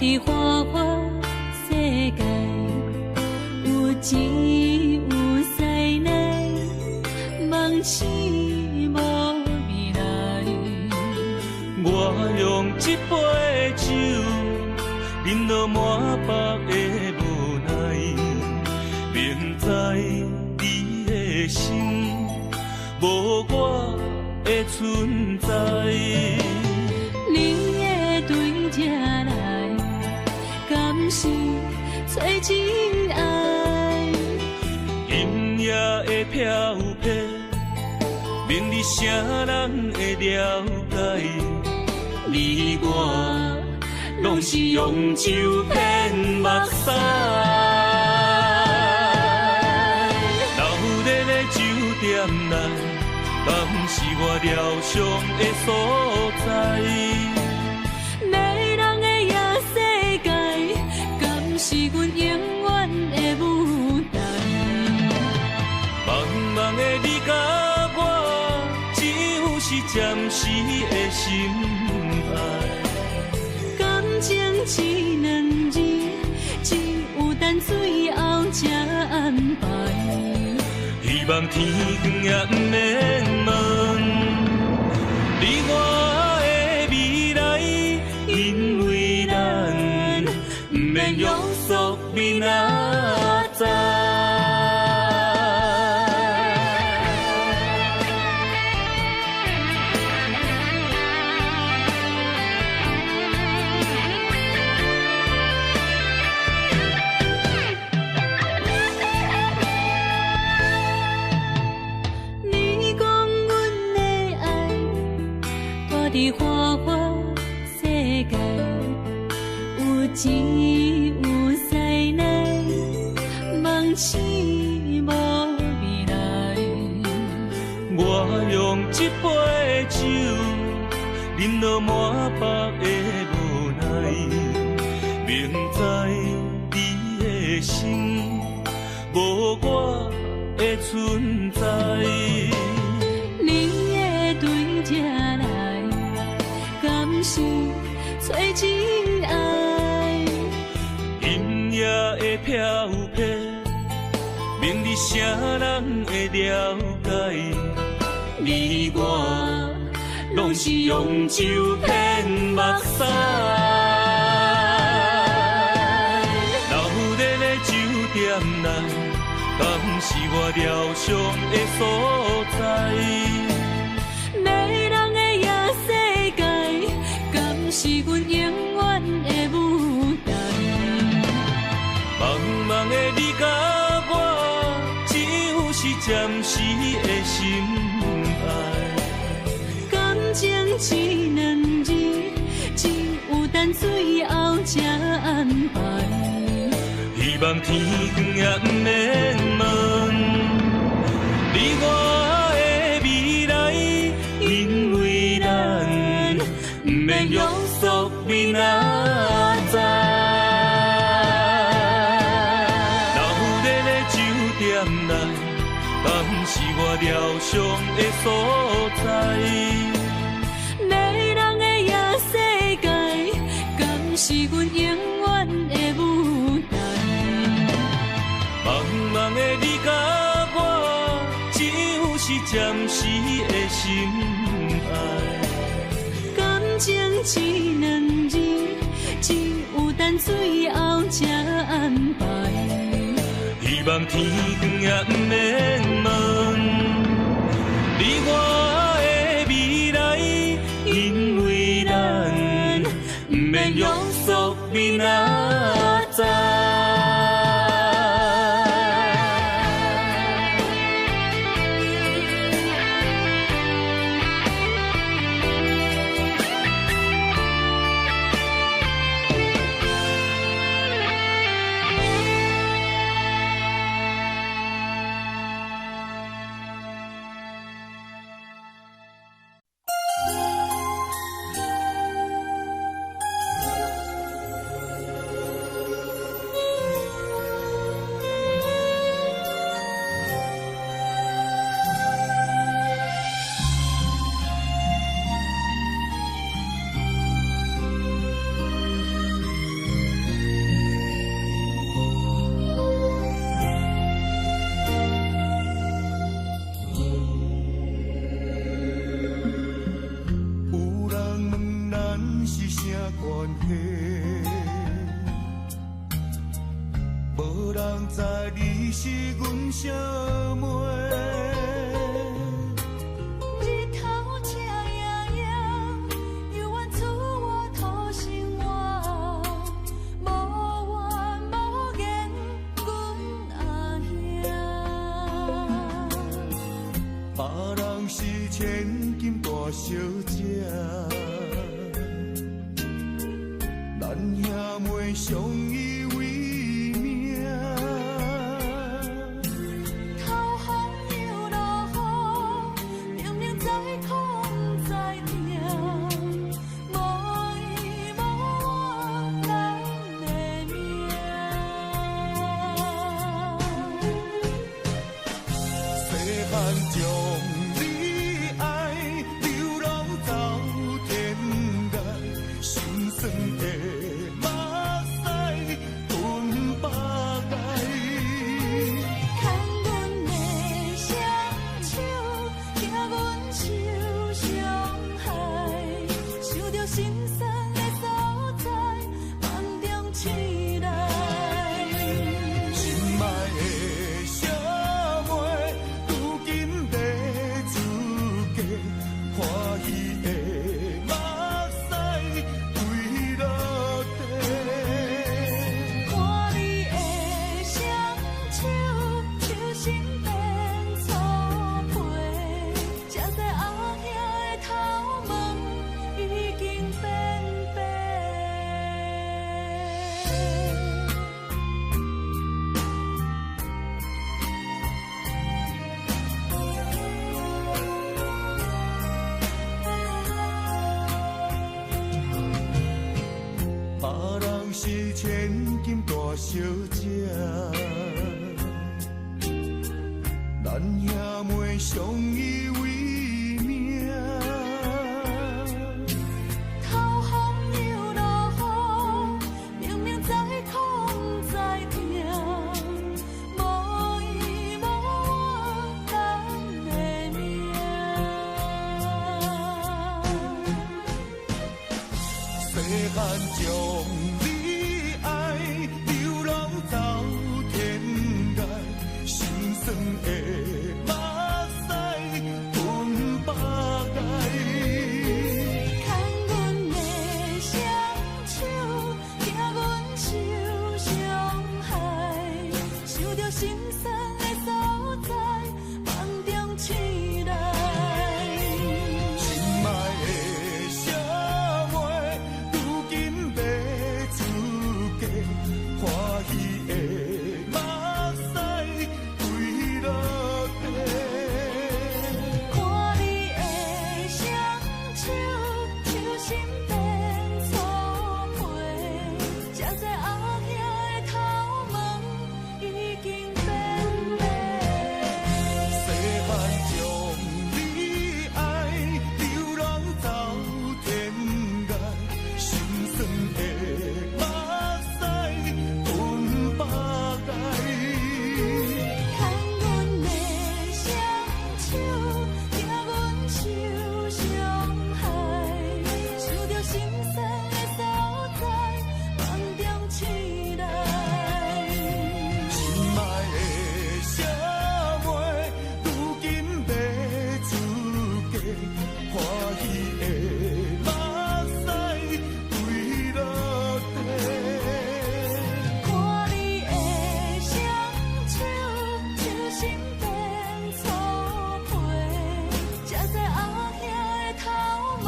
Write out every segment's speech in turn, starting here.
伫花花世界，有钱有势来，梦醒无未来。我用一杯酒，饮落满腹的无奈，明知你的心无我的存在。你的对这来，敢是找真爱？音乐的飘飘，明日谁人会了解？你我拢是用酒骗目屎，流热的酒店内，敢是我疗伤的所在？迷人的夜世界，敢是阮永远的舞台？茫茫的你甲我，只有是暂时的心爱。感情一两字，只有等最后才安排。希望天光也不免问你我的未来，因为咱不免约束明仔载。伫花花世界，有钱有势来，梦醒无未来。我用一杯酒，饮落满腹的无奈，明知你的心无我的存在。你的对这来，敢是找真爱？音乐的飘飘，明日谁人会了解？你我拢是用酒骗目屎，流热的酒店内，敢是我疗伤的所在？迷人的夜世界，敢是阮永远的舞台？茫茫的你甲我，只有是暂时的心爱。感情一两字，只有等最后才安排。希望天光也不免问你我的未来，因为咱不免约束明仔载。流热的酒店内，敢是我疗伤的所在？迷人的夜世界，敢是阮永远的舞台？茫茫的你甲我，只有是暂时的心爱。感情一两字，只有等最后才安排。希望天光也不免问你我的未来，因为咱不免约束明仔载。是阮小妹。日头赤炎炎，犹原厝外土生活，无怨无言，阮阿兄。别人是千金大小姐，咱兄妹相依为命。头风又落雨，明明知苦知痛，无依无我咱的命。细汉将你爱，流浪走天涯，心酸的目屎吞百界。牵阮的双手，惊阮受伤害，想着心酸的所在，梦中醒来。心爱的小妹，如今在自家，欢喜的目屎垂落地。看你的双手，手心变粗皮，才知阿兄的头毛已经变白。别人是千金大小姐，咱兄妹相依为命。头风又落雨，明明知苦知痛，无依无我咱的命。细汉将你爱，流浪走天涯，心酸的目屎吞百界。牵阮的双手，惊阮受伤害，想着心酸的所在，梦中醒来。心爱的小妹，如今在自家，欢喜的目屎垂落地。看你的双手，手心变粗皮，才知阿兄的头毛已经变白。细汉将你爱，流浪走天涯，心酸的目屎吞百界。牵阮的双手，惊阮受伤害，想着心酸的所在，梦中醒来。心爱的小妹，如今在自家，欢喜的目屎垂落地。看你的双手，手心变粗皮，才知阿兄的头毛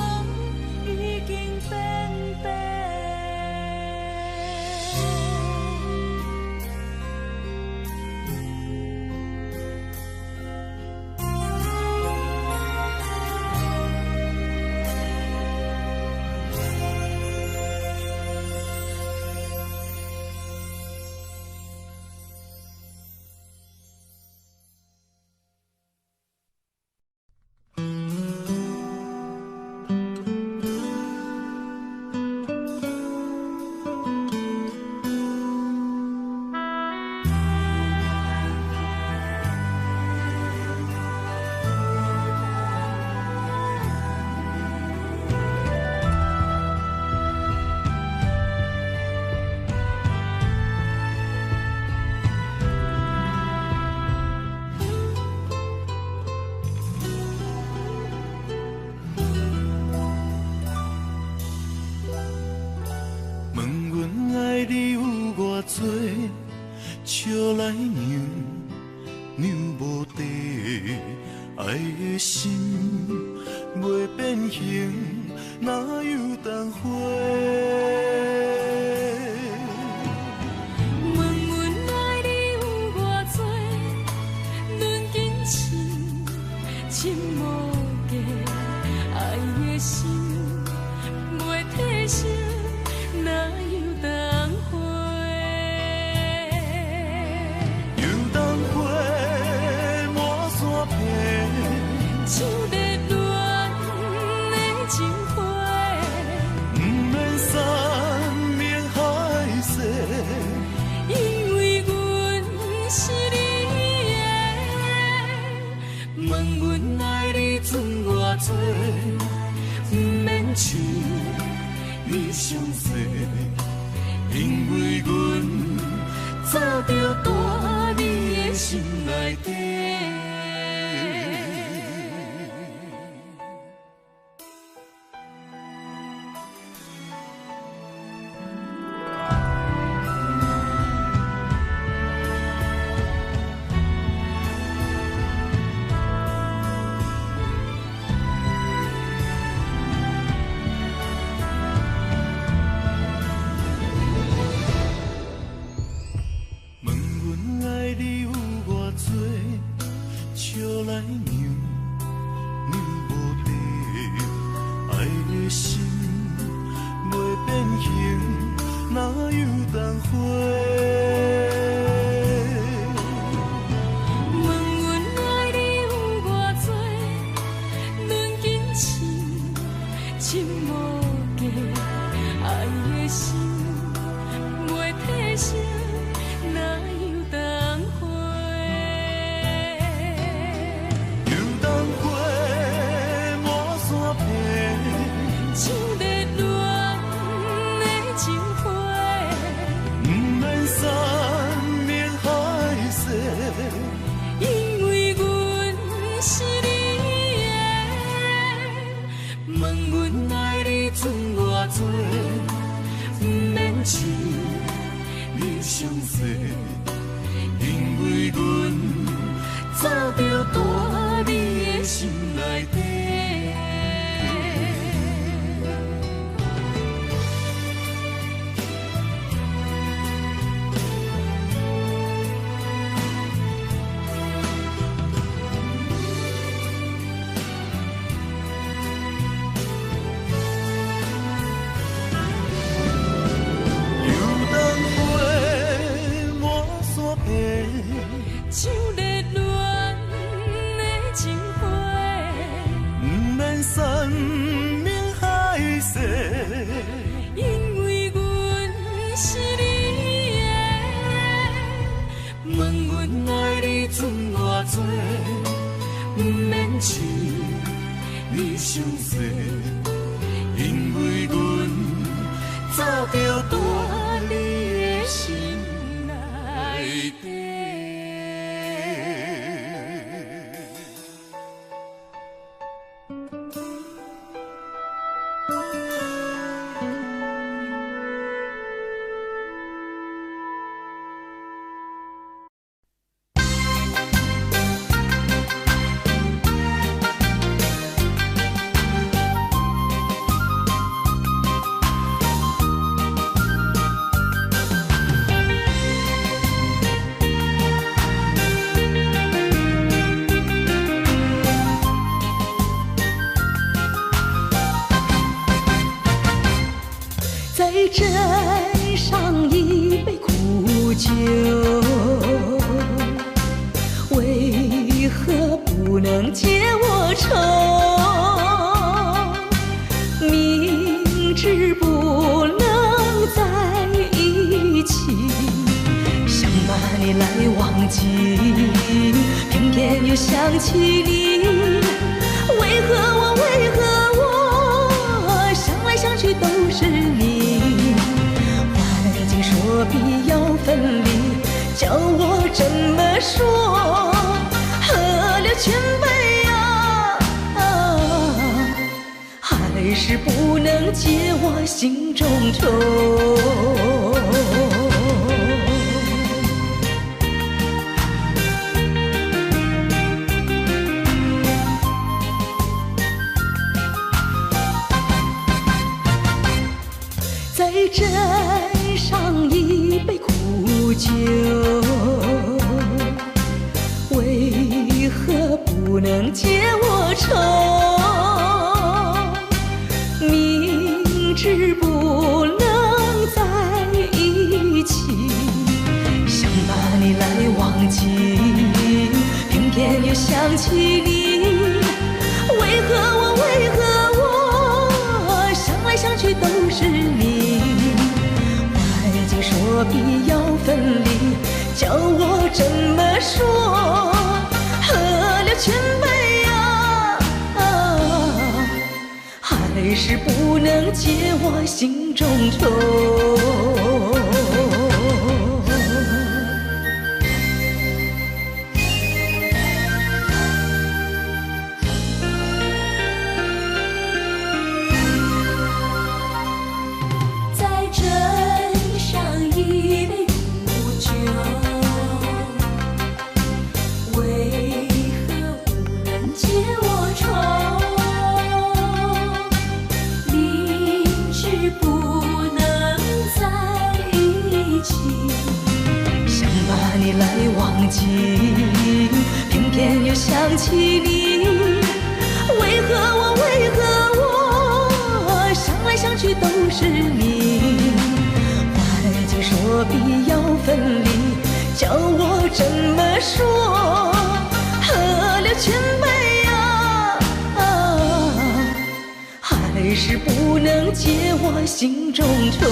已经变白。笑来让让无地，爱的心袂变形，哪有当花？问阮爱你有偌多，论金钱，深无价，爱的心袂退烧，哪有当花？又当花满山遍，像热恋的情花，不免山盟海誓，因为阮是你的。问阮爱你剩偌多，不免想你伤细，因为阮早就住你的心内底。问阮爱你有偌多，笑来让让无地，爱的心袂变形，哪有当花？问阮爱你有偌多，论金钱，深无价，爱的心袂退烧，哪有当花？又当花满山遍，像热恋的情花，不免山盟海誓，因为阮是你的。问阮爱你剩偌多，不免想你伤细，因为阮早就住你的心内底。又当花满山遍，像热恋的情花，不免山盟海誓，因为阮是你的。问阮爱你剩偌多，不免想你伤细，因为阮早就住你的心内底。再斟上一杯苦酒，为何不能解我愁？明知不能在一起，想把你来忘记，偏偏又想起你。为何我想来想去都是你？环境说必要分离，叫我怎么说？喝了千杯呀，还是不能解我心中愁。久，为何不能解我愁？明知不能在一起，想把你来忘记，偏偏又想起你。为何我想来想去都是你？环境说必要分离，叫我怎么说？喝了千杯呀，还是不能解我心中愁。偏偏又想起你，为何我想来想去都是你？环境说必要分离，叫我怎么说？喝了千杯呀，还是不能解我心中愁。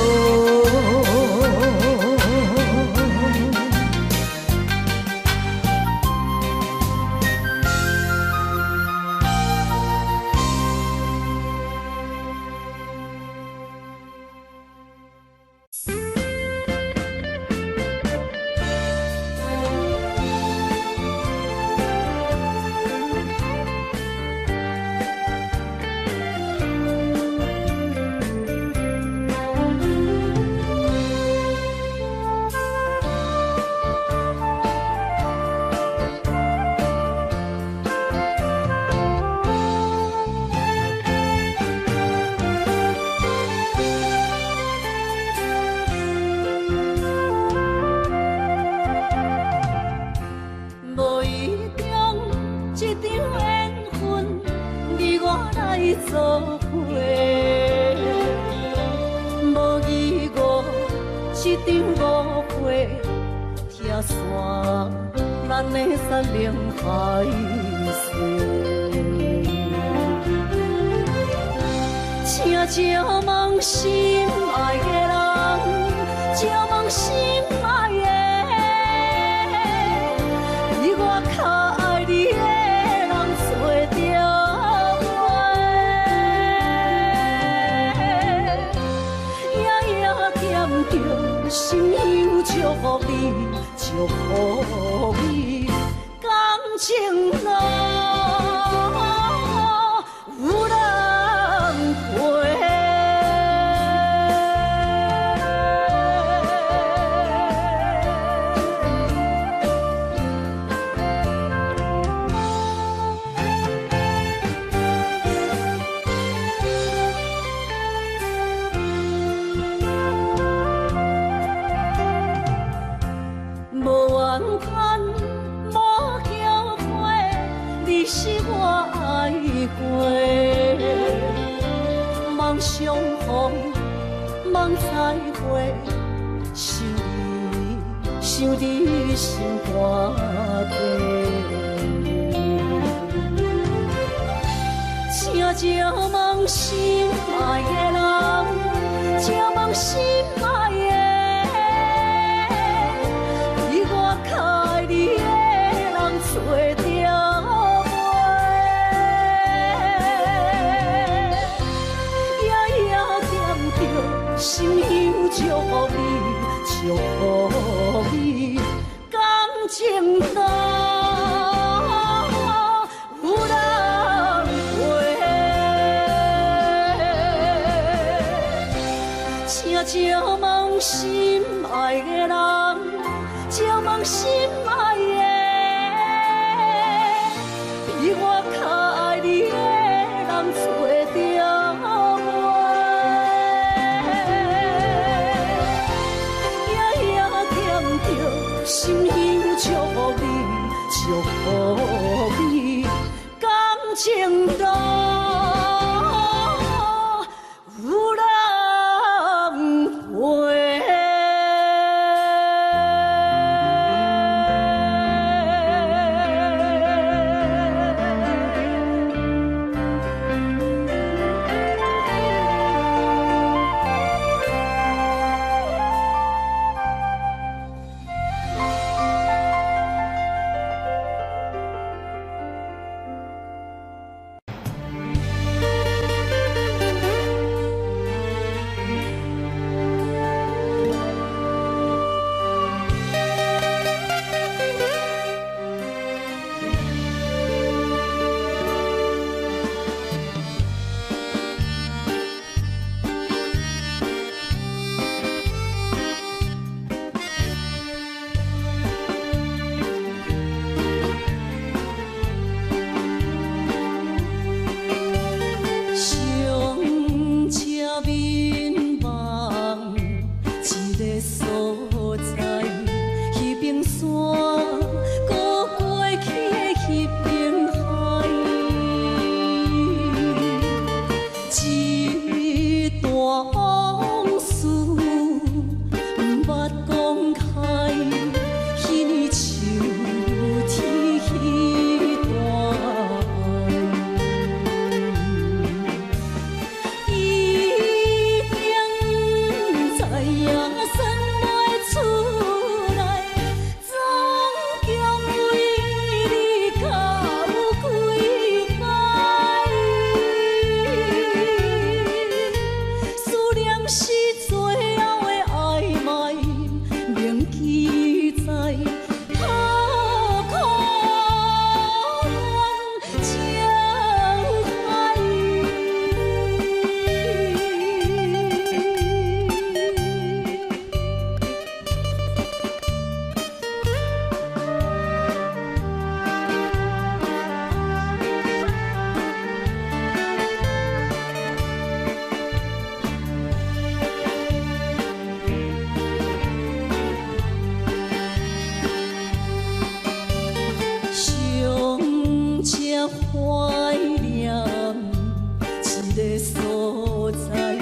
一个所在，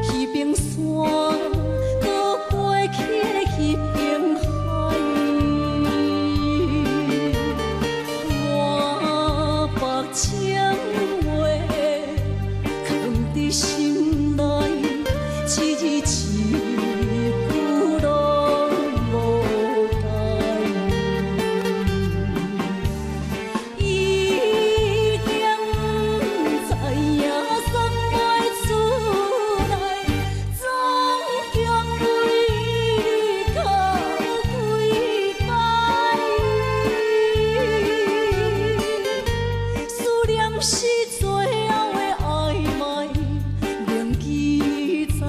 迄边山，搁过去迄边海。我把情话藏伫心内，一字一句拢无改。已经知影送袂出来，总共为你哭几摆。思念是最后的暧昧，铭记在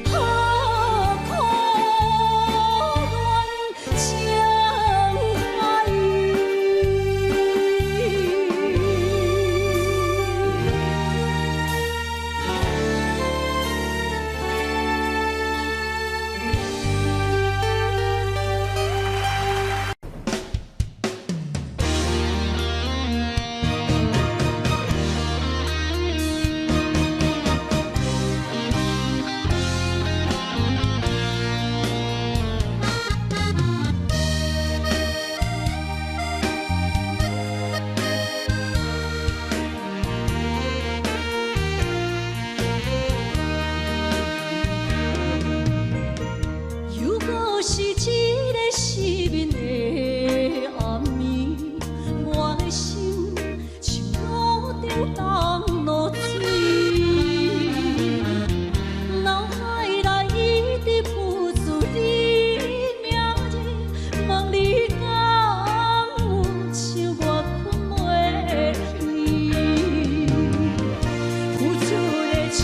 何苦怨情海。如果是一个失眠的暗暝，我的心像路中东落水，脑海内一直浮出你名字，问你敢有像我困袂去？付出的一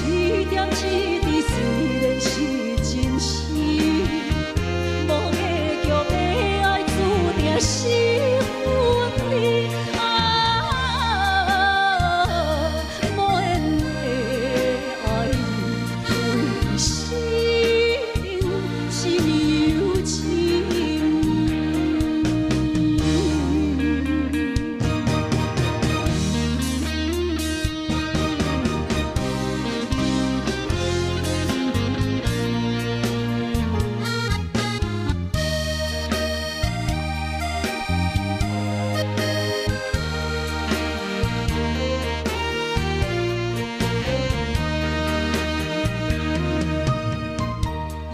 点一滴，虽然是真实。无结局的爱，注定是分离。无缘的爱，为心是有情。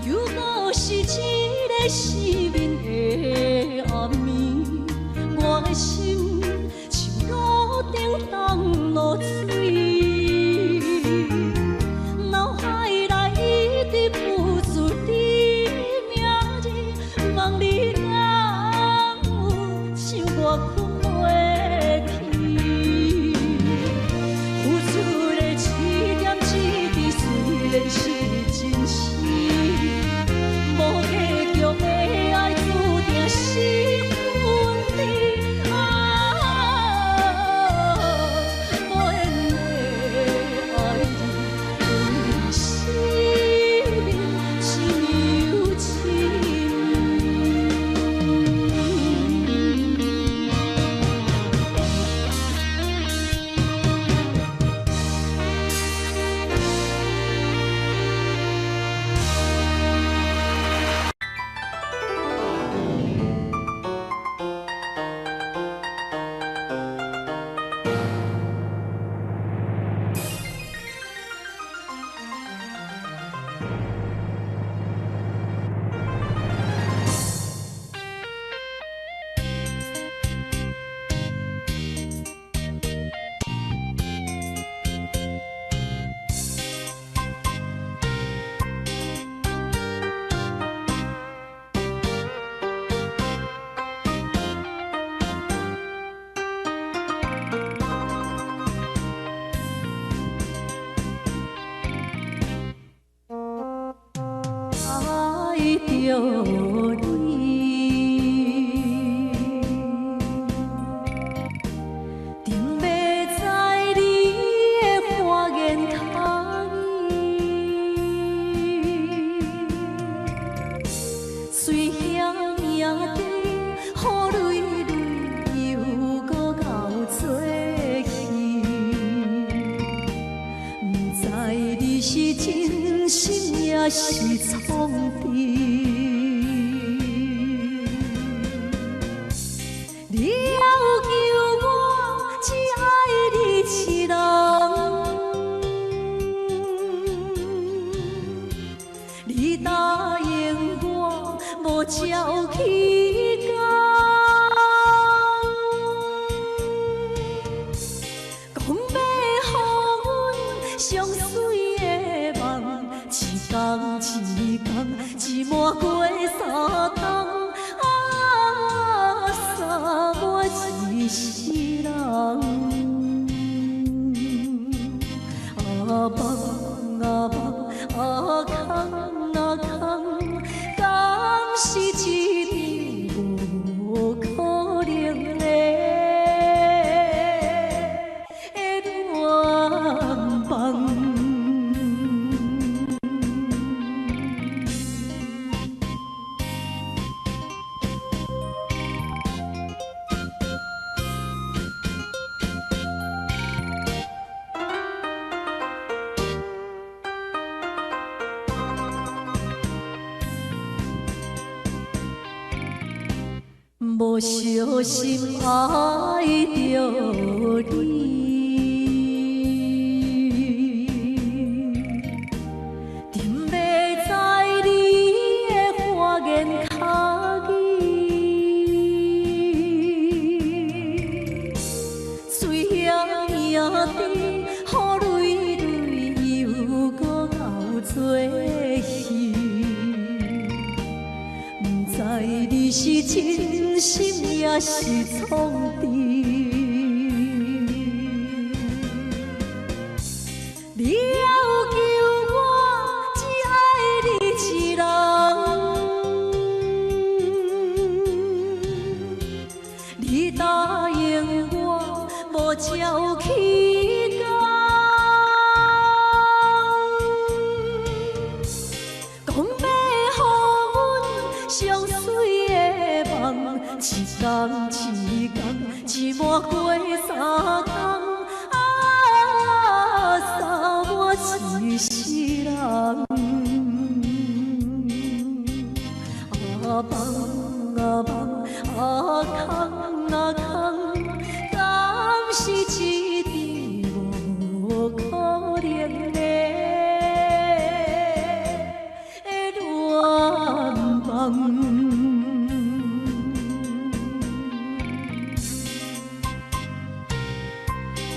如果是一个失眠的暗暝，我的心像路中东落水，脑海内一直浮出你名字，问你敢有像我困袂去？付出的一点一滴，虽然是真实。无结局的爱，注定是分离。无缘的爱，为生命是有情。爱着你，定要在你的花言香语，虽险也得，雨泪泪又搁熬做去。是真心也是藏甜。你要求我只爱你一人，你答应我无照起工。上水的梦，一天一天，一满过三冬，三我一世人。梦空敢是一场无可能的恋梦？无小心爱着你，沉迷在你的花言巧语，水影影滴，雨泪泪又搁熬做戏，不知你是真心也是藏甜。你要求我只爱你一人，你答应我无照起工。讲要予阮上水的梦，一天一天，一满过三冬，三我一世人。梦空敢是一场无可能的恋梦？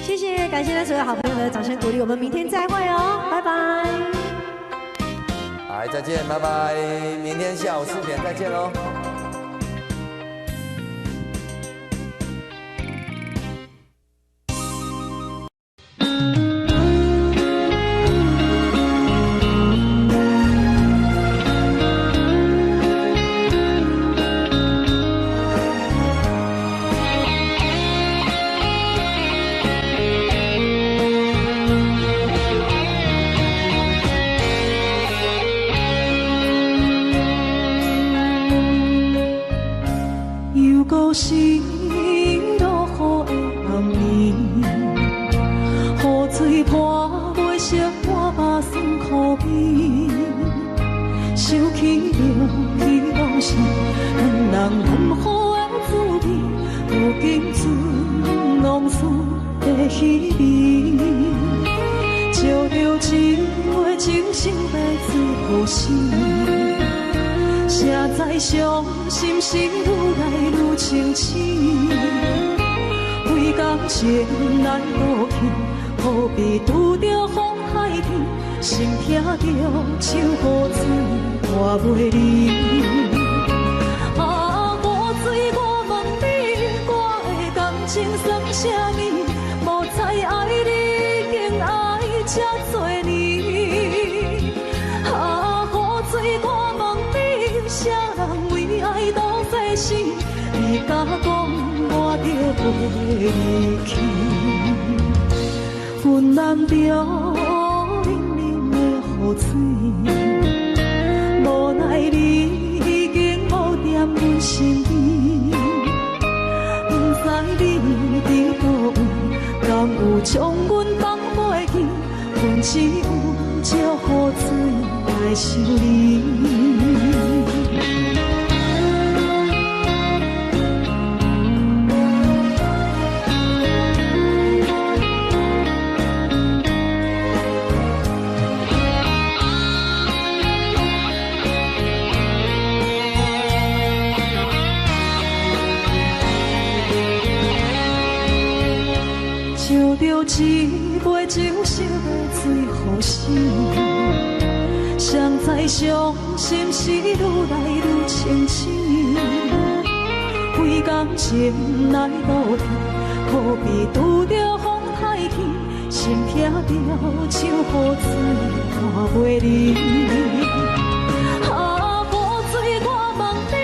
谢谢，感谢所有好朋友的掌声鼓励，我们明天再会哦，拜拜。来，再见，拜拜，明天下午4点再见喽。心落雨的暗暝，雨水泼袂湿我目酸苦味，想起着去往事，两人难好的滋味，如今存往事的稀微，照着一月情深白水雨丝。谁知伤心事愈来愈清醒，为感情难渡去，何必拄着风海天，心痛着像雨水带袂离。啊，雨水，我问你，我的感情算啥物？无知爱你已经爱这多年。啊，雨水，我问你。啥人为爱斗细心？你敢讲我着袂离去？阮难着冷冷的雨水，无奈你已经无�49阮心意。不知你伫倒位，敢有将阮放袂记？阮只有借雨水来想你。烧着一杯酒，烧的水予醒，谁知伤心事愈来愈清醒。几工前来路边，可比拄着风太起，心痛着像雨水看袂离。啊，雨水，我问你，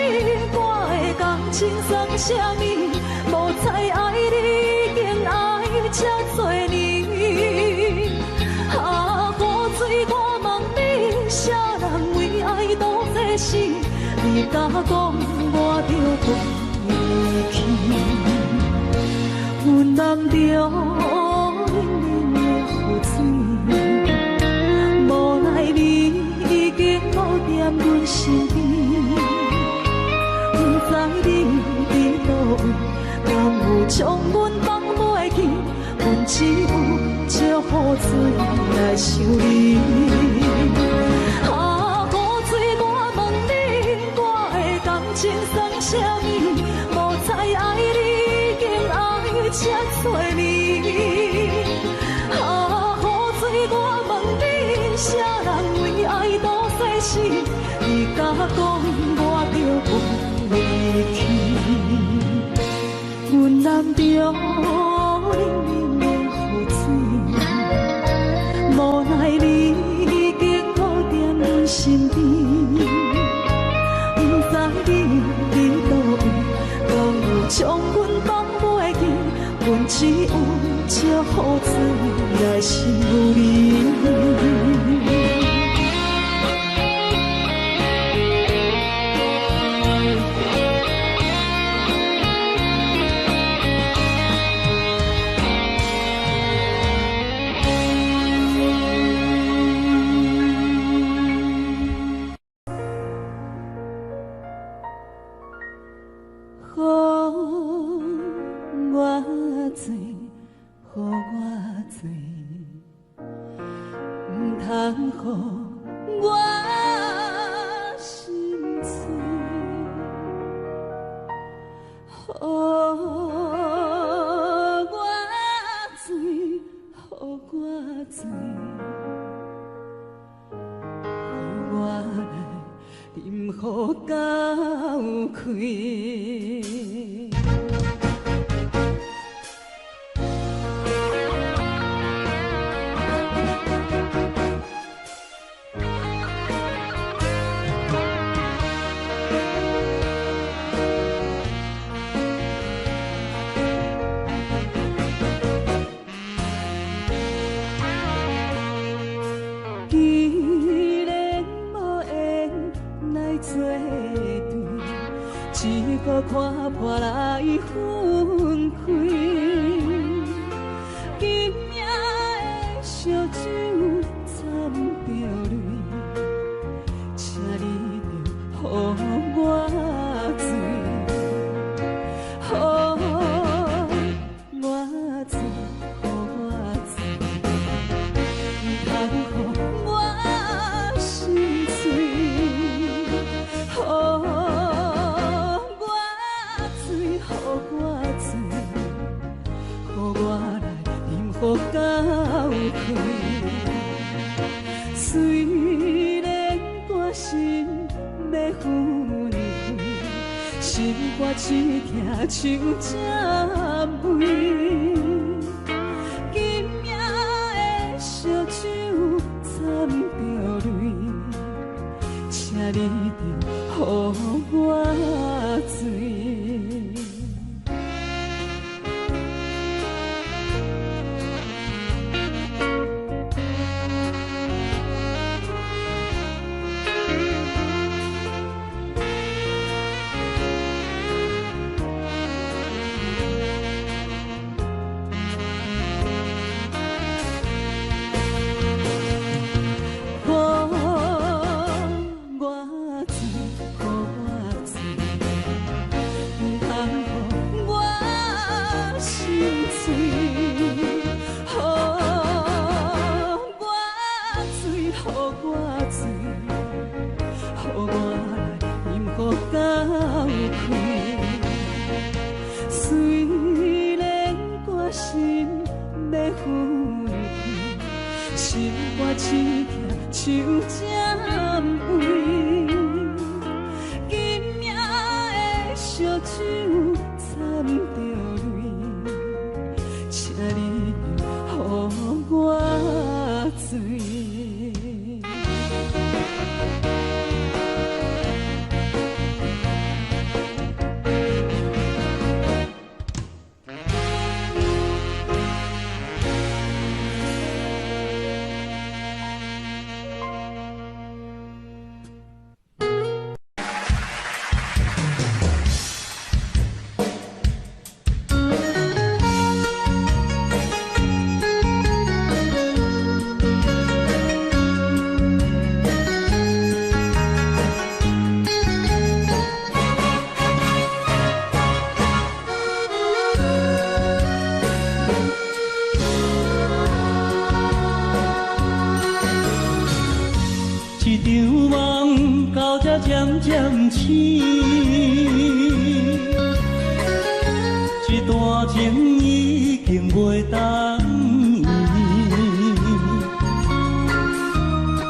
我的感情算啥物？无猜爱你，竟爱这多年。啊，雨水，我问你，啥人为爱赌这死？你甲讲我着过离去，阮梦着冷冷的雨水，无奈你已经无踮阮身边，不知你伫倒位，敢有将阮放袂记？阮只有借雨水来想你。啊，雨水，我问你，我的感情算啥物？无猜爱你，竟爱这多年。啊，雨水，我问你，啥人为爱赌世事？你甲讲我着过离去，阮淋着冷冷的雨水，无奈你已经无踮阮身边，不知你伫倒位，敢有将阮放袂记？阮只有借雨水来想你。像这美，今夜的烧酒掺着泪，请你着予我醉。心肝刺痛，像针位。今夜的烧酒掺着泪，请你予我醉。渐渐醒，这段情已经袂当依。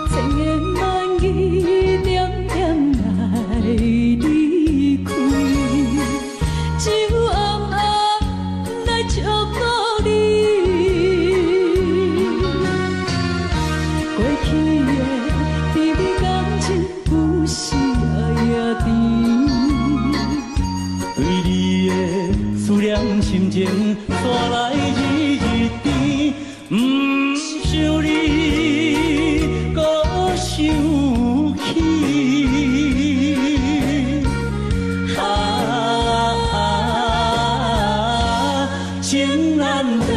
千言万语点点来离开，只有暗暗来照顾你。过去的甜蜜感情不是。对你的思念心情带来日日甜，不想你搁想起。情难断，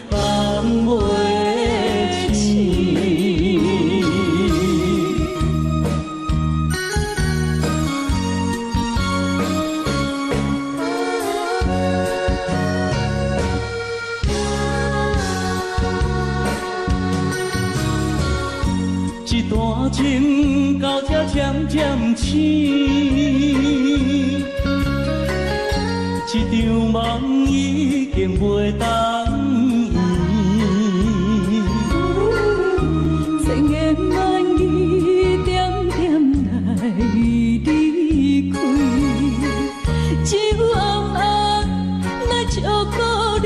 放袂清。这段情到这渐渐醒，这场梦已经袂当依。千言万语点点来离开，只有暗暗来照顾你。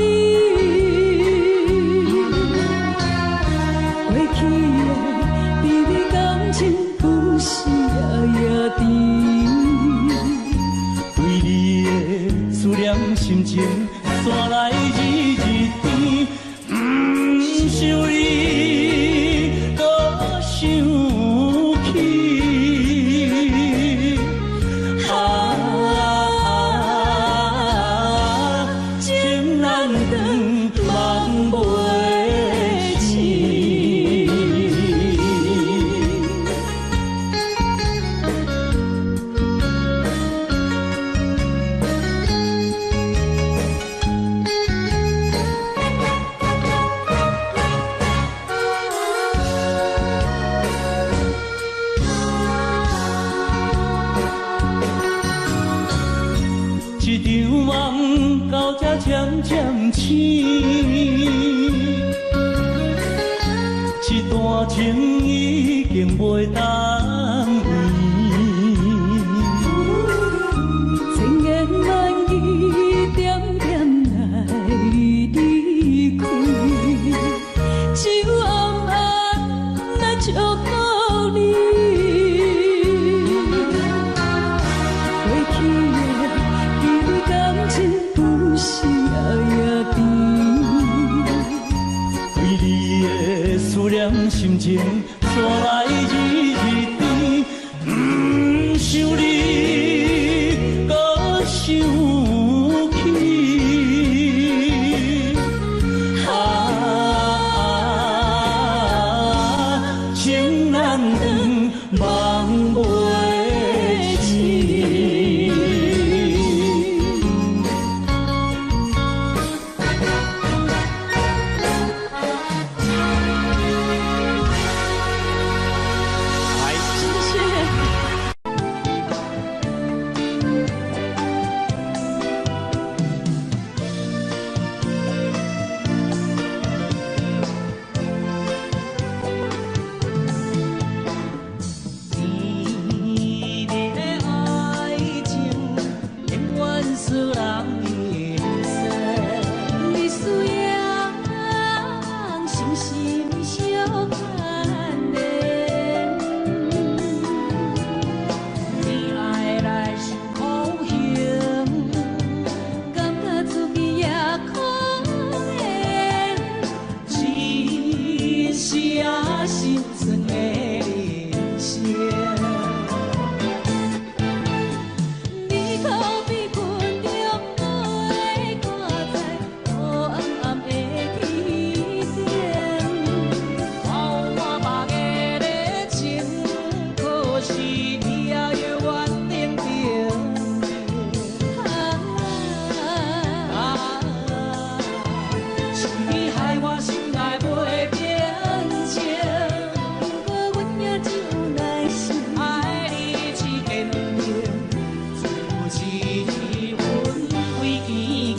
过去的甜蜜感情不是夜夜甜，对你的思念心情带来日日甜，不想你搁想起。情难断，梦袂清。这场梦到这渐渐醒，这段情已经袂当依。千言万语点点来离开，只有暗暗来照顾你。过去的甜蜜感情不是夜夜甜，对你的思念心情带来日日甜，不想你搁想起。情难断，梦袂清。谢谢。心酸的人生。你可比群中每个挂在黑暗暗的天顶，我目个的情，可是你也犹原定定。是你害我心内袂平静，不过阮也真有耐心。爱你只坚定，自一阮规矩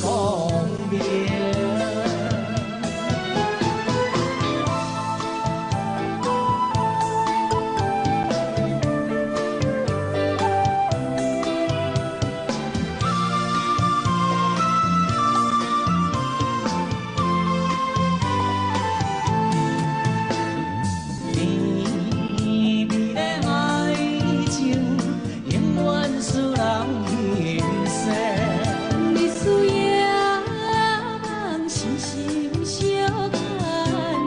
光明。美丽的爱情，永远使人欣赏。你需要望心心相牵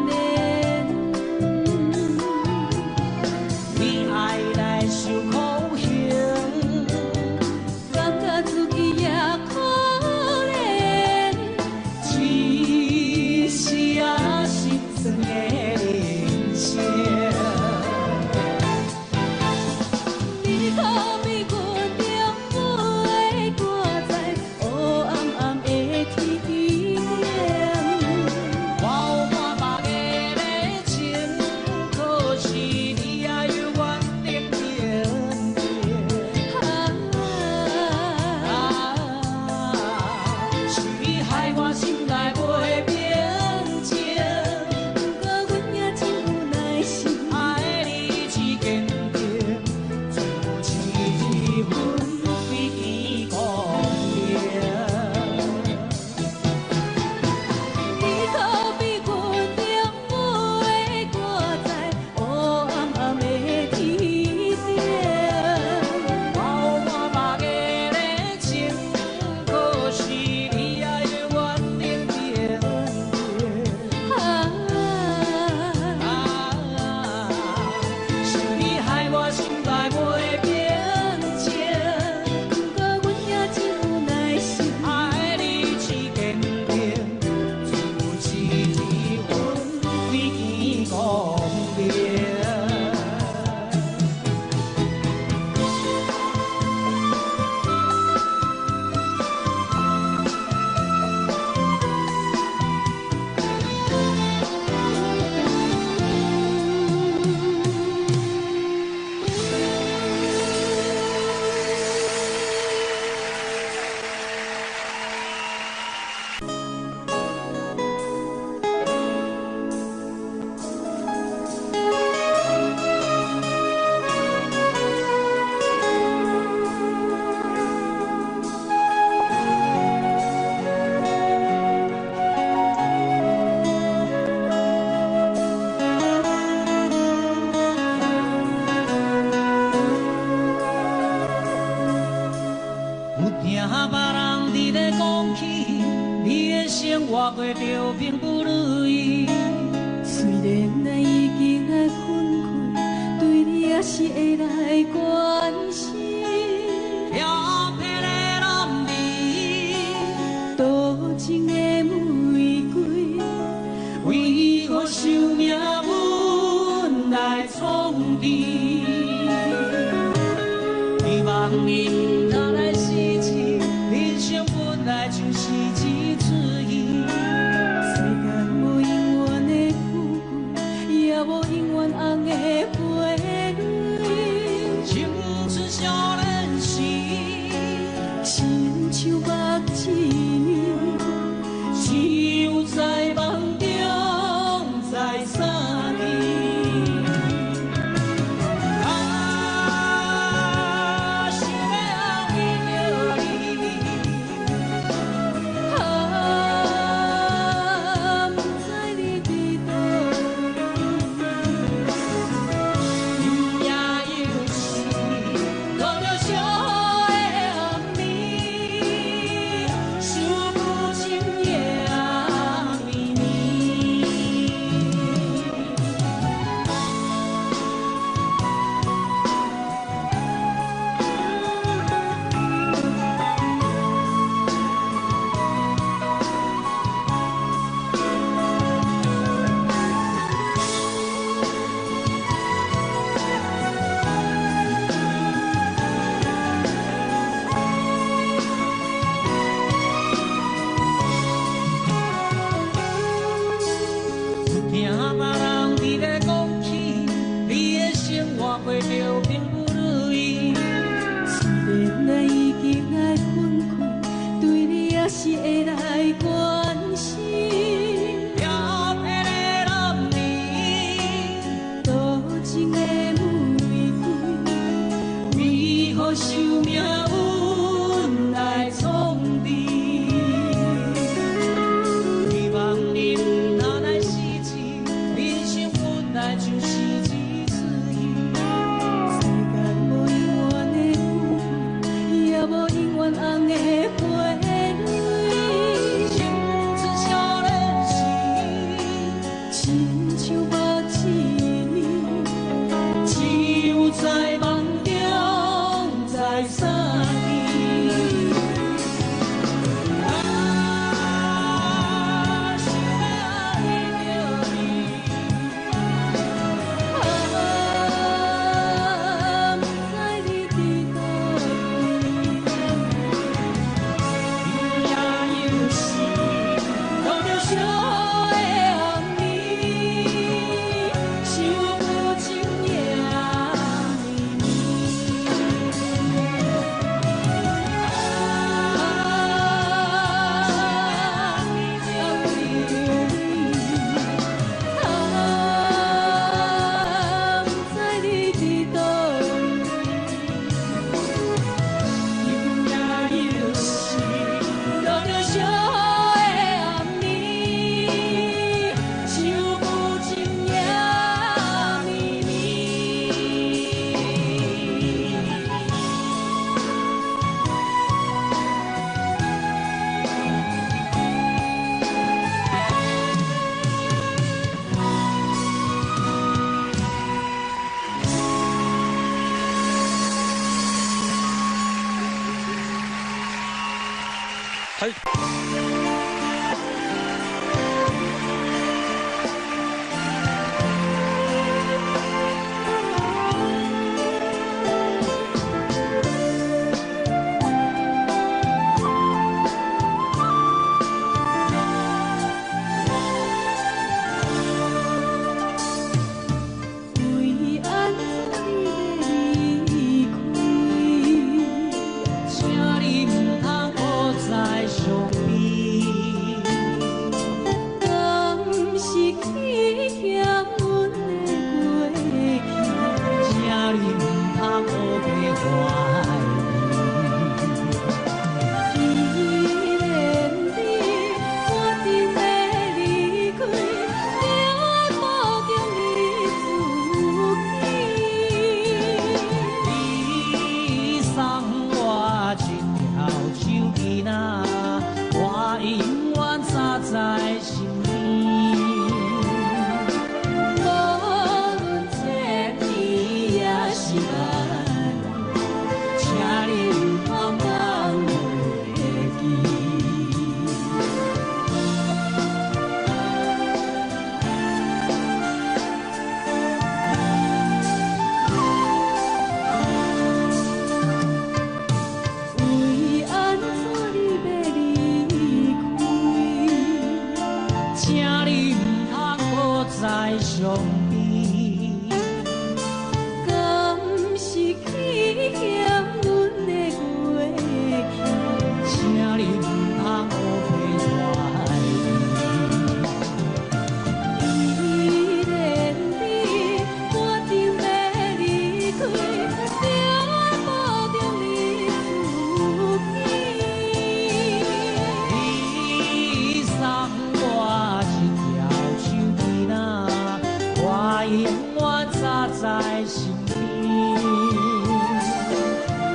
连，你爱来受苦刑，感觉自己也可怜。只是也心酸的人生。你可比群中每个挂在黑暗暗的天顶，我有满目的情，可是你也犹原定定。是你害我心内袂平静，不过阮也真有耐心。爱你只坚定，自一阮规矩光明。你可比群中每个挂在黑暗暗的天顶，我有满目的情，可是你也犹原定定。是你害我心内袂平静，不过阮也真有耐心。爱你只坚定，自一阮规矩光明。有听别人伫咧讲起，你的生活过着并不如意。虽然咱已经爱分开，对你也是会来关心。飘撇的浪儿，多情的玫瑰，为何受命运来创治？希望你不通来失去，人生本来就是一出戏。世间无永远的富贵，也无永远红的花蕊。青春少年时，亲像目睭，只有在梦中在相遇。想要见着你，不知你伫倒。你也有时落着伤的暗暝，想情的玫瑰，为何受命运来创治？希望你不通来失志，人生本来就是一次意。世间无永远的雨，也无永远红的花蕊。青春少年时，亲像目睭，只有在梦中才相依。啊，想要遇到你，啊，不知你伫倒位。有夜有时，落着小的暗暝，想不尽夜绵绵。はい。为安怎你离开，请你不通搁再伤悲。敢是去嫌阮的过去，请你不通乌白怀疑。既然你决定要离开，叫我保重你自己。你送我一条手机仔，我永远扎在心边。无论这天也是晚，请你不通放袂记。为安怎你要离开，请你不通搁再伤悲。敢是去嫌阮的过去，请你不通乌白怀疑。既然你决定要离开，叫我保重你自己。你送我一条手机仔，我永远扎在心边。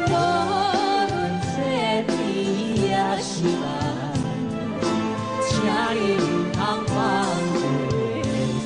无论这天也是晚，请你不通放袂记。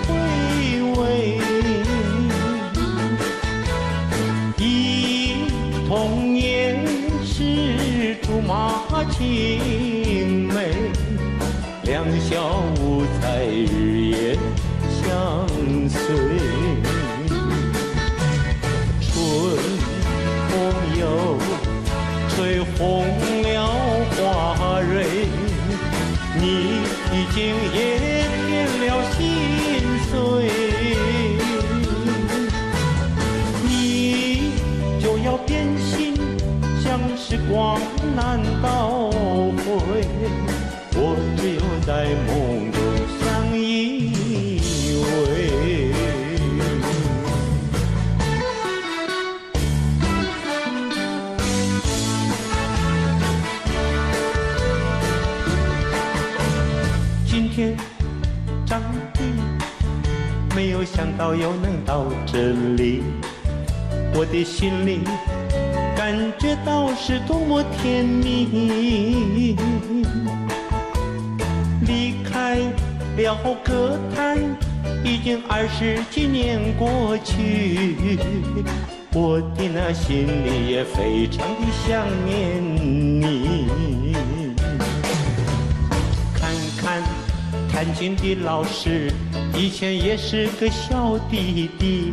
回味。忆童年时竹马青梅，两小无猜日夜相随。春风又吹红了花蕊，你已经也变了心碎，你就要变心，像时光难倒回，我只有在梦中相依偎。今天长地，没有想到又能到这里，我的心里感觉到是多么甜蜜。离开了歌坛，已经20几年过去，我的那心里也非常的想念你。看看弹琴的老师，以前也是个小弟弟，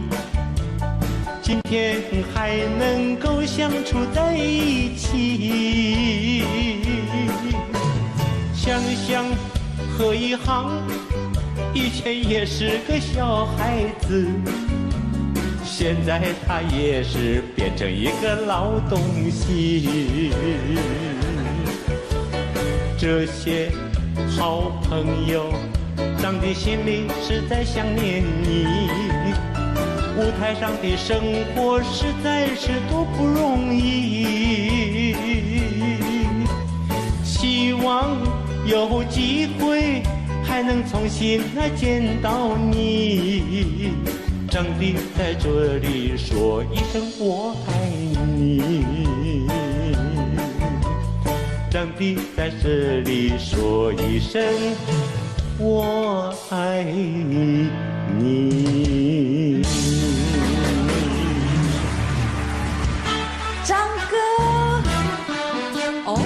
今天还能够相处在一起。想想何以航，以前也是个小孩子，现在他也是变成一个老东西。这些好朋友，长的心里实在想念你。舞台上的生活实在是多不容易，希望有机会还能重新来见到你，长地在这里说一声我爱你，长地在这里说一声我爱你。张哥，哦，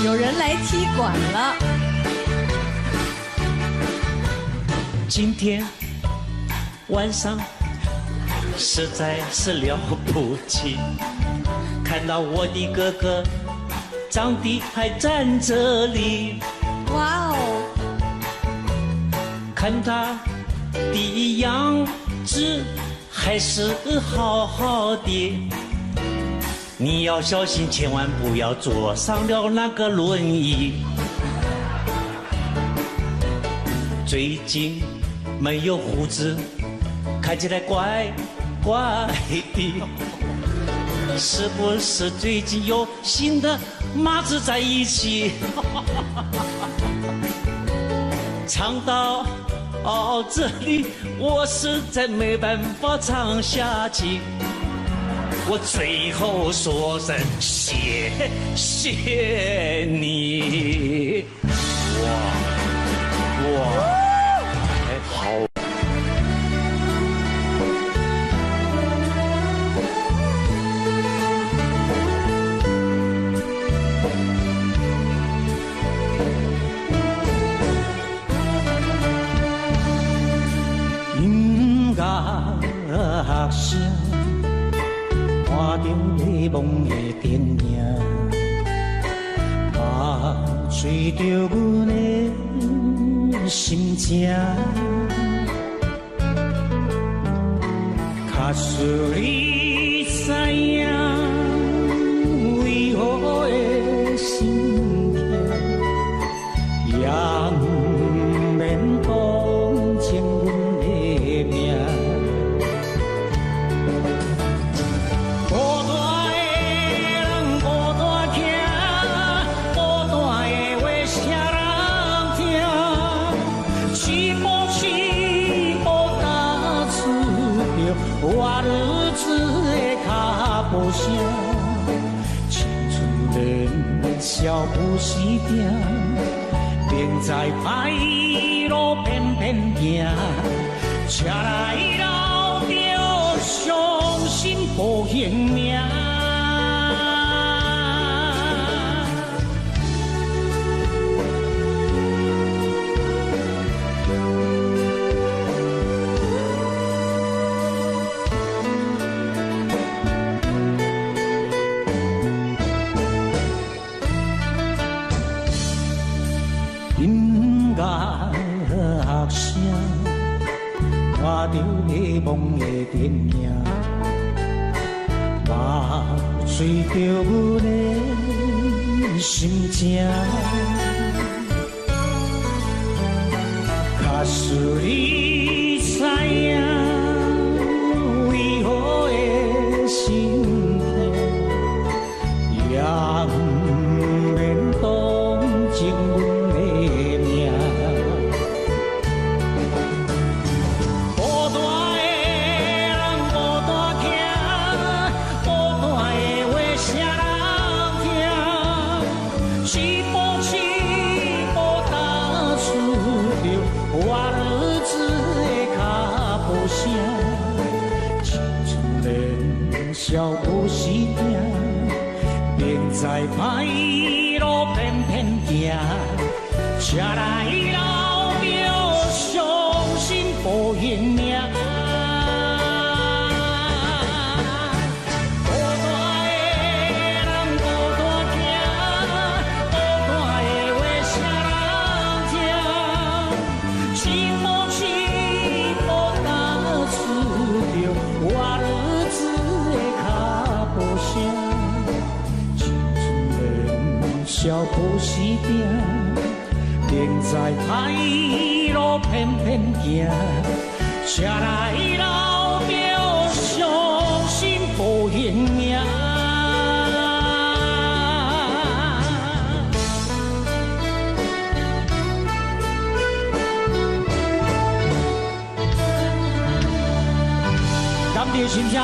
有人来踢馆了。今天晚上实在是了不起，看到我的哥哥长得还站这里，哇哦，看他的样子还是好好的，你要小心，千万不要坐上了那个轮椅。最近没有胡子，看起来怪怪的，是不是最近有新的马子在一起？唱到这里，我实在没办法唱下去，我最后说声谢谢你。哇，好。声看着迷蒙的电影，吹着阮的心情，假使你知影为何会心痛，也不免同情阮的命。我日子的脚步声，青春人笑不时定，便在歹路偏偏行，车来老着伤心无形命。音乐学声，看着迷茫的电影，嘛随着阮的心情。假使你知影，为何会心痛，也不免同情阮。少不是命，人在歹路偏偏行，车来老着伤心无形命。少不是命，人在歹路偏偏行，车来老着伤心无形命。感谢欣赏。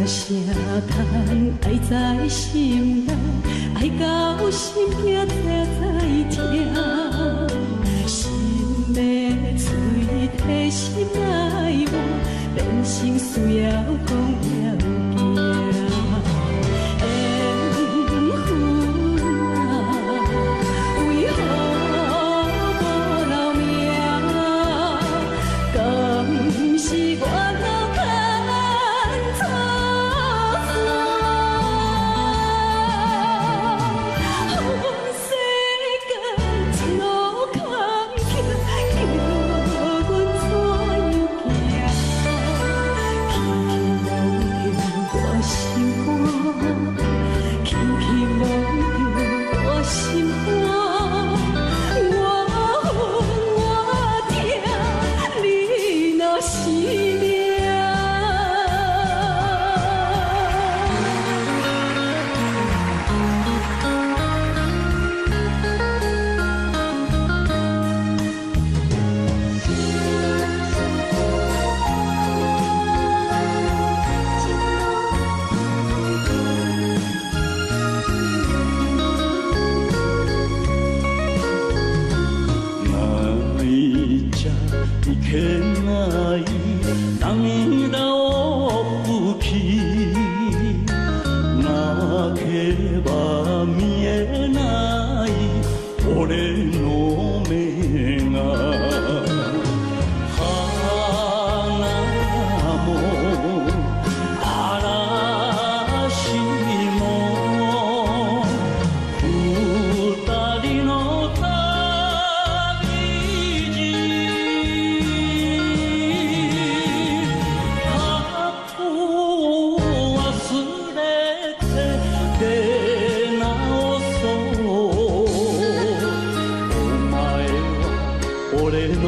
声叹爱在心内，爱到心痛才痛，心要嘴提心内话，人生需要讲要行。缘分啊，为何无留名？敢是我老牵错？俺の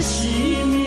是命。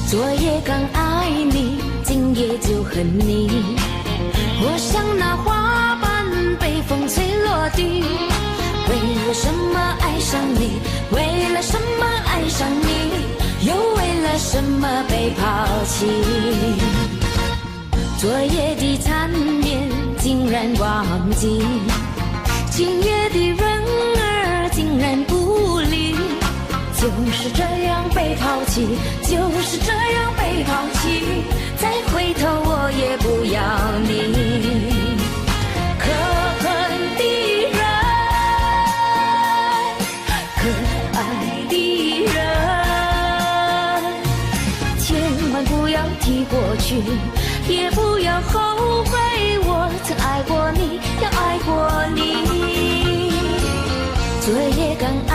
昨夜刚爱你，今夜就恨你。我像那花瓣被风吹落地。为了什么爱上你？为了什么爱上你？又为了什么被抛弃？昨夜的缠绵竟然忘记，今夜的人儿竟然不理。就是这样被抛弃，就是这样被抛弃，再回头我也不要你。可恨的人，可爱的人，千万不要提过去，也不要后悔我曾爱过你，要爱过你。昨夜刚爱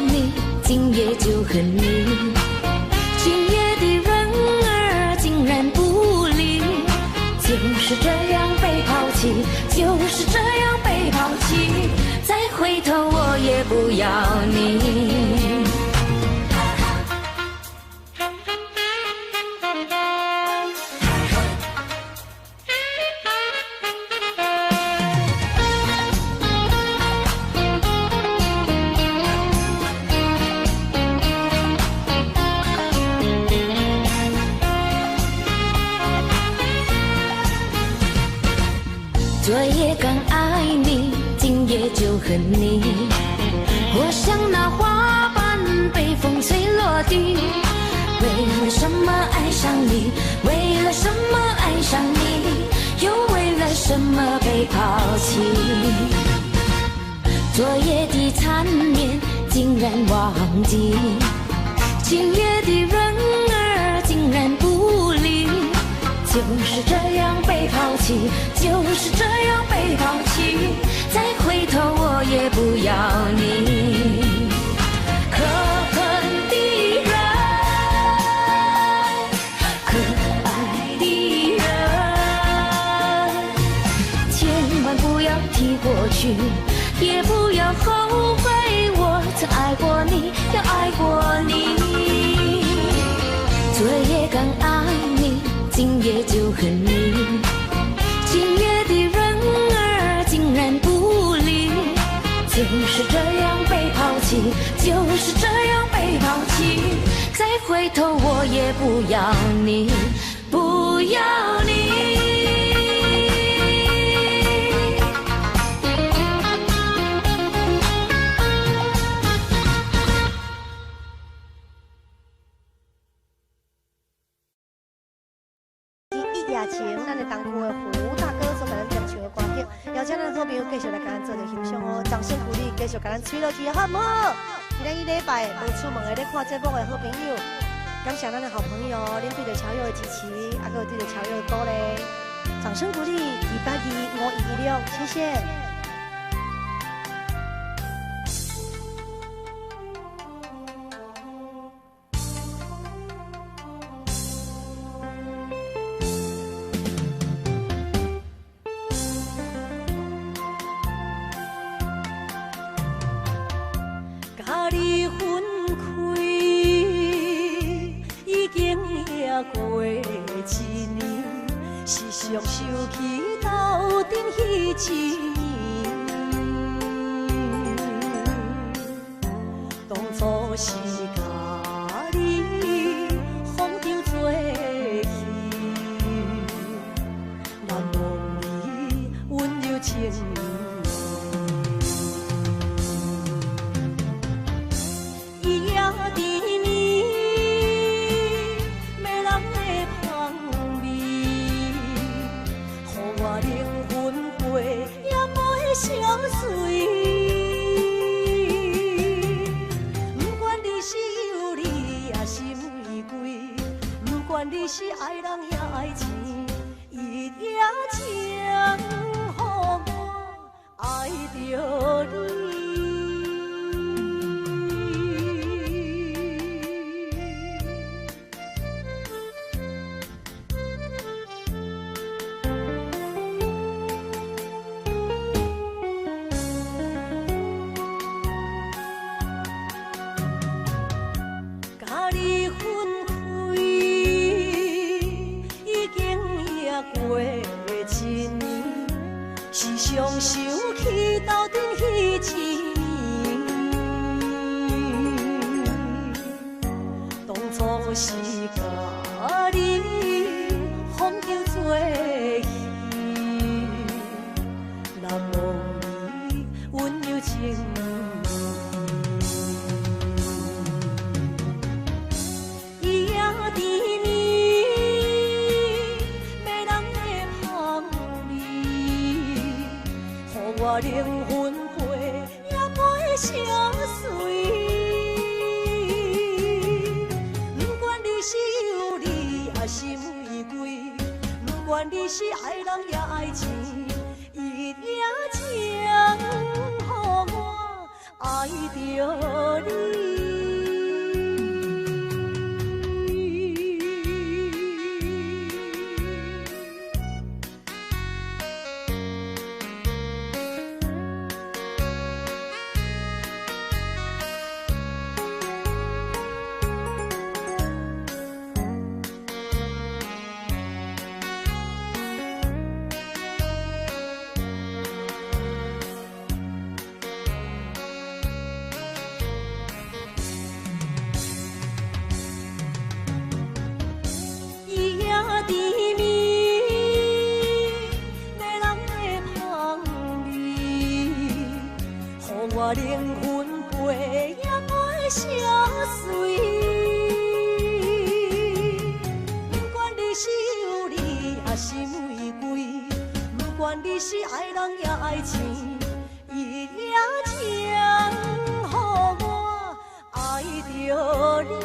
你，今夜就恨你，今夜的人儿竟然不理，就是这样被抛弃，就是这样被抛弃，再回头我也不要你。昨夜刚爱你，今夜就恨你。我像那花瓣被风吹落地。为了什么爱上你？为了什么爱上你？又为了什么被抛弃？昨夜的缠绵竟然忘记，今夜的人儿竟然不理。就是这样被抛弃，就是这样被抛弃，再回头我也不要你。可恨的人，可爱的人，千万不要提过去，也不要后悔我曾爱过你，要爱过你。昨夜刚爱你，今夜就恨你，今夜的人儿竟然不理，就是这样被抛弃，就是这样被抛弃，再回头我也不要你，不要你。咱的东区的胡大哥所给咱点唱的歌曲，邀请咱好朋友继续来给咱做着欣赏哦，掌声鼓励，继续给咱吹落去，好唔好？今日礼拜无出门的咧看节目的好朋友，感谢咱的好朋友，恁对着超友的支持，还有对着超友的鼓励，掌声鼓励2825116，谢谢。你分开已经也过1年，时常想起斗阵彼1年。当初是甲你放着做戏，难忘你温柔情。管你是爱人也爱钱，伊也情予我爱着你。甲你分开已经也过7年，时常想起斗阵彼1年。当初是甲你风球做戏，难忘你温柔情。我灵魂飞也飞相随，不管你是有理还是玫瑰，不管你是爱人也爱钱，伊也情予我爱着你。我灵魂飞也飞相随，不管你是有理还是玫瑰，不管你是爱人也爱钱，伊也情予我爱着你。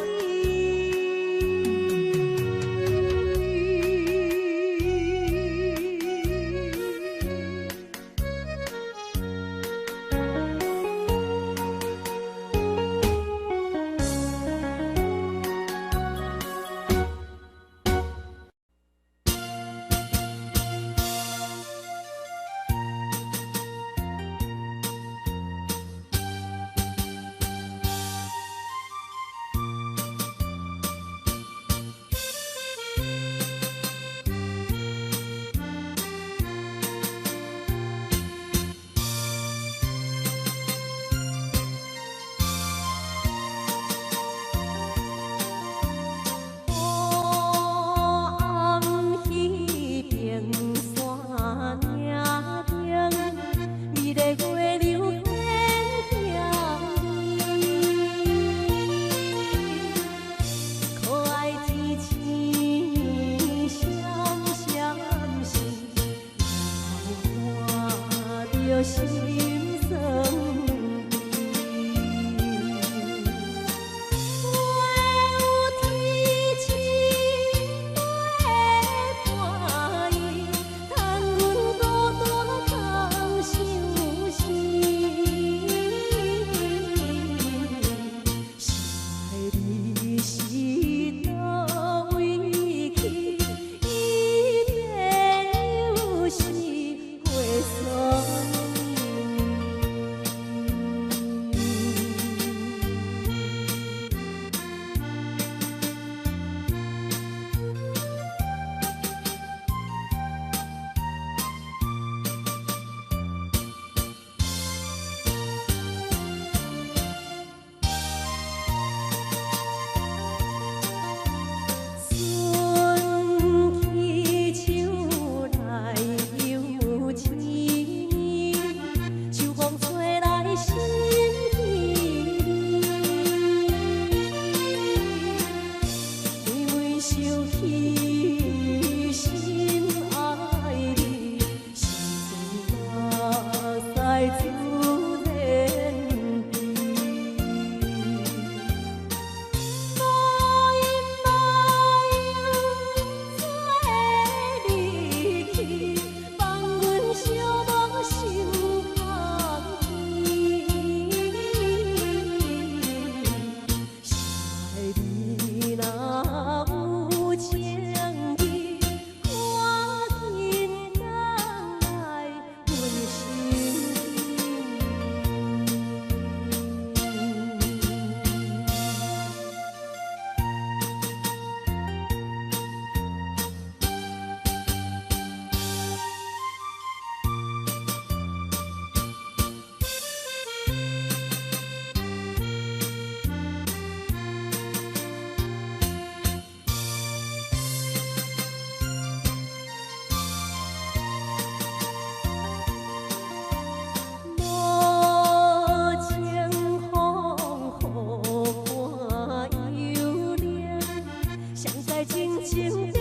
情比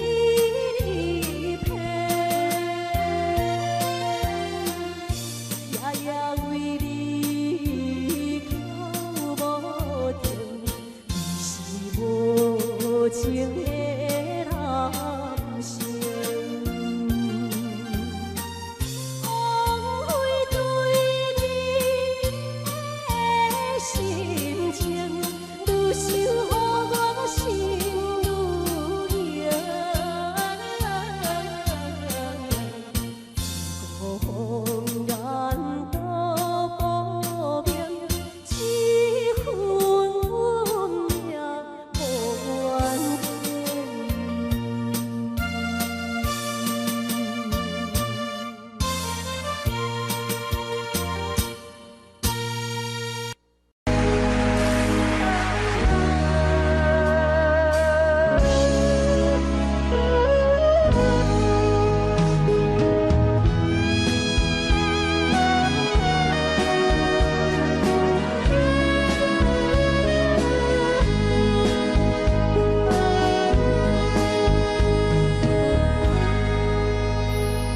你偏，夜夜为你哭无停，你是无情的人生。枉费对你的心情，愈想予我心愈痒。孤风眼都无明，一份运命无缘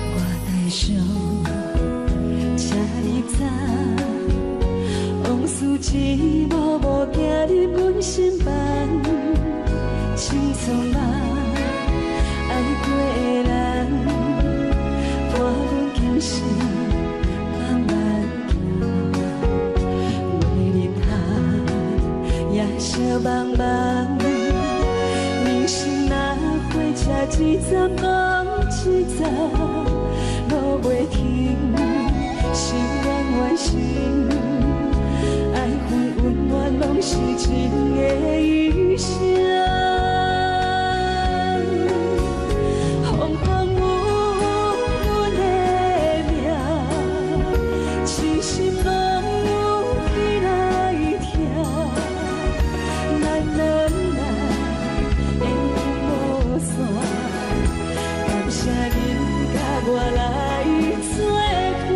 我戴上车你走，往事一幕幕行入阮心房，青葱梦爱过的人，伴阮今生慢慢行，月日下夜色茫茫，人生若火车一站讲一站。路袂停，心愿完成，爱恨温暖拢是一个余生。风风雨阮的命，痴心拢有起来听，咱两人缘分无散，感谢你甲我来作伴。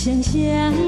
想象。